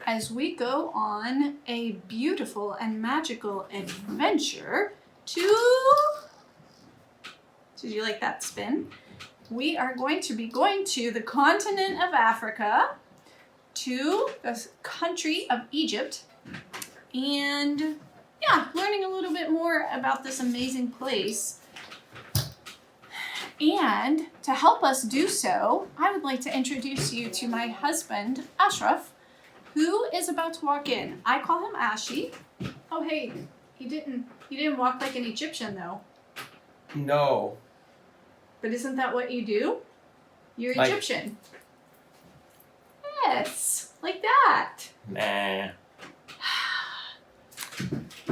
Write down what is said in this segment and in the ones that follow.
as we go on a beautiful and magical adventure to... Did you like that spin? We are going to be going to the continent of Africa, to the country of Egypt, and learning a little bit more about this amazing place. And to help us do so, I would like to introduce you to my husband, Ashraf, who is about to walk in. I call him Ashi. Oh, hey, he didn't walk like an Egyptian, though. No. But isn't that what you do? You're Egyptian. Yes, like that. Nah.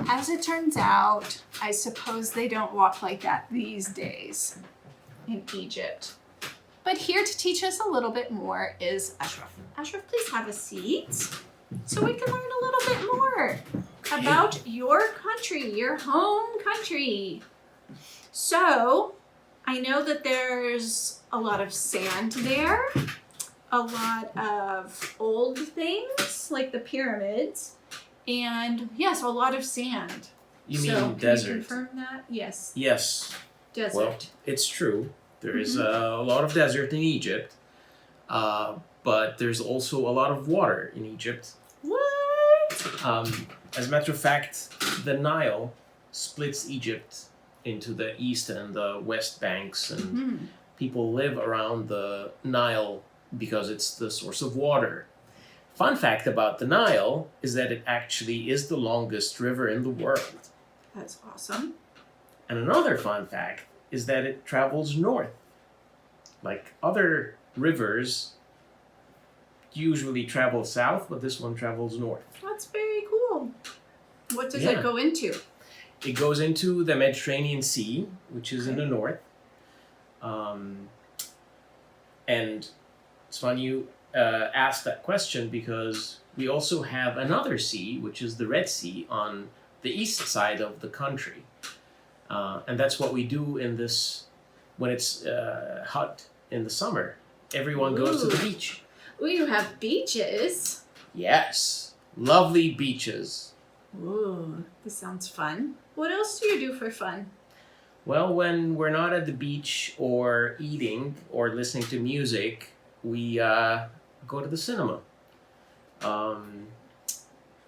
As it turns out, I suppose they don't walk like that these days in Egypt. But here to teach us a little bit more is Ashraf. Ashraf, please have a seat so we can learn a little bit more about your country, your home country. So, I know that there's a lot of sand there, a lot of old things like the pyramids, and yes, a lot of sand. You mean desert? Can you confirm that? Yes. Yes. Desert. Well, it's true. There is a lot of desert in Egypt, but there's also a lot of water in Egypt. What? As a matter of fact, the Nile splits Egypt into the east and the west banks, and people live around the Nile because it's the source of water. Fun fact about the Nile is that it actually is the longest river in the world. That's awesome. And another fun fact is that it travels north. Like other rivers usually travel south, but this one travels north. That's very cool. What does it go into? It goes into the Mediterranean Sea, which is in the north. And it's funny you asked that question because we also have another sea, which is the Red Sea, on the east side of the country. And that's what we do in this, when it's hot in the summer. Everyone goes to the beach. Ooh, you have beaches. Yes. Lovely beaches. Ooh, this sounds fun. What else do you do for fun? Well, when we're not at the beach or eating or listening to music, we go to the cinema or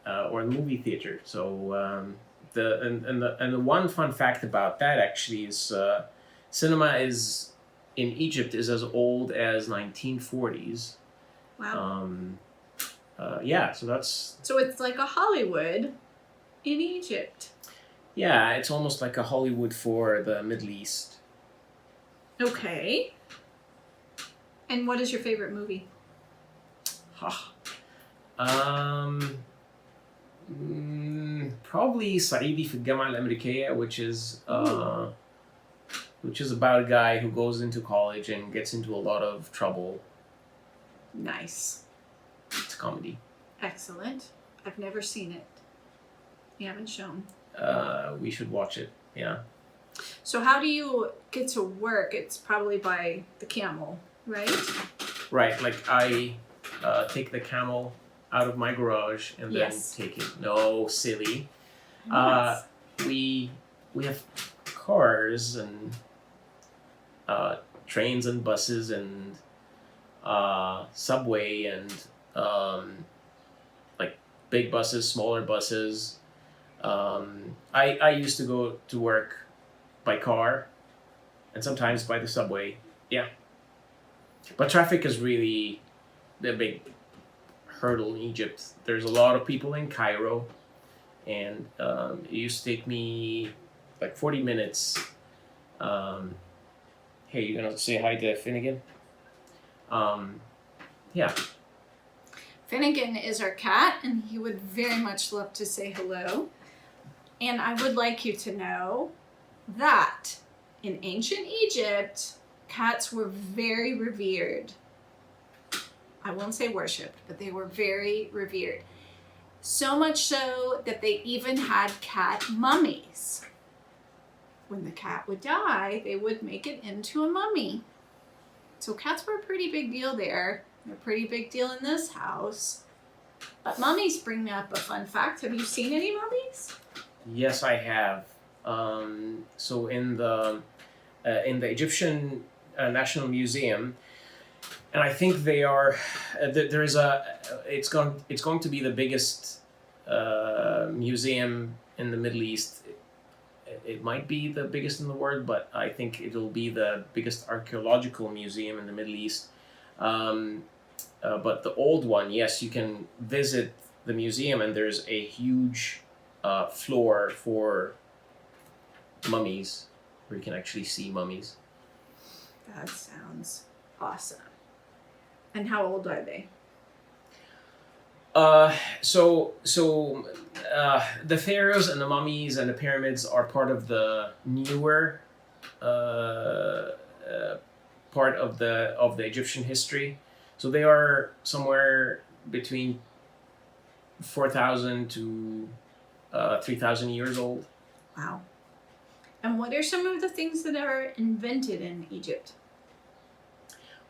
the movie theater. So the one fun fact about that actually is cinema is in Egypt is as old as 1940s. Wow. So that's... So it's like a Hollywood in Egypt. Yeah, it's almost like a Hollywood for the Middle East. Okay. And what is your favorite movie? Probably صعيدي في الجامعة الأمريكية, which is about a guy who goes into college and gets into a lot of trouble. Nice. It's a comedy. Excellent. I've never seen it. You haven't shown. We should watch it. Yeah. So how do you get to work? It's probably by the camel, right? Right. Like I take the camel out of my garage and then take it. No, silly. Yes. We have cars and trains and buses and subway and like big buses, smaller buses. I used to go to work by car and sometimes by the subway. Yeah. But traffic is really the big hurdle in Egypt. There's a lot of people in Cairo, and it used to take me like 40 minutes. Hey, you gonna say hi to Finnegan? Yeah. Finnegan is our cat, and he would very much love to say hello. And I would like you to know that in ancient Egypt, cats were very revered. I won't say worshipped, but they were very revered. So much so that they even had cat mummies. When the cat would die, they would make it into a mummy. So cats were a pretty big deal there. They're a pretty big deal in this house. But mummies bring up a fun fact. Have you seen any mummies? Yes, I have. So in the Egyptian National Museum, and I think they are. There is a. It's going to be the biggest museum in the Middle East. It might be the biggest in the world, but I think it'll be the biggest archaeological museum in the Middle East. But the old one, yes, you can visit the museum, and there's a huge floor for mummies, where you can actually see mummies. That sounds awesome. And how old are they? The pharaohs and the mummies and the pyramids are part of the newer part of the Egyptian history. So they are somewhere between 4,000 to 3,000 years old. Wow. And what are some of the things that are invented in Egypt?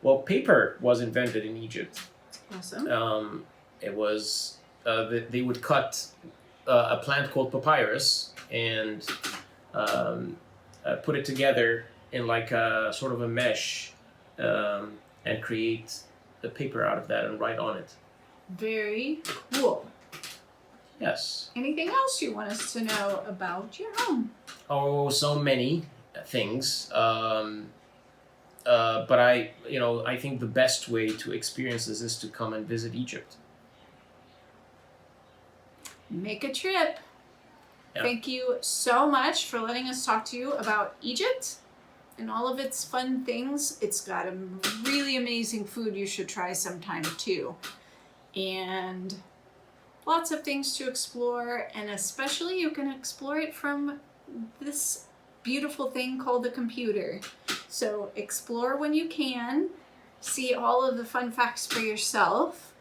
Well, paper was invented in Egypt. Awesome. It was they would cut a plant called papyrus and put it together in like a sort of a mesh and create the paper out of that and write on it. Very cool. Yes. Anything else you want us to know about your home? Oh, so many things. But I think the best way to experience this is to come and visit Egypt. Make a trip. Yeah. Thank you so much for letting us talk to you about Egypt and all of its fun things. It's got a really amazing food you should try sometime too. And lots of things to explore, and especially you can explore it from this beautiful thing called the computer. So explore when you can, see all of the fun facts for yourself,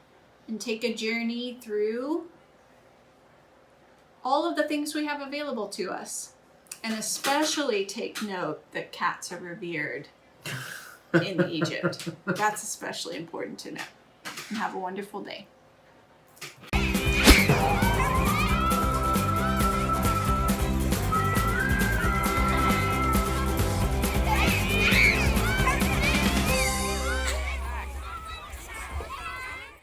and take a journey through all of the things we have available to us. And especially take note that cats are revered in Egypt. That's especially important to know. And have a wonderful day.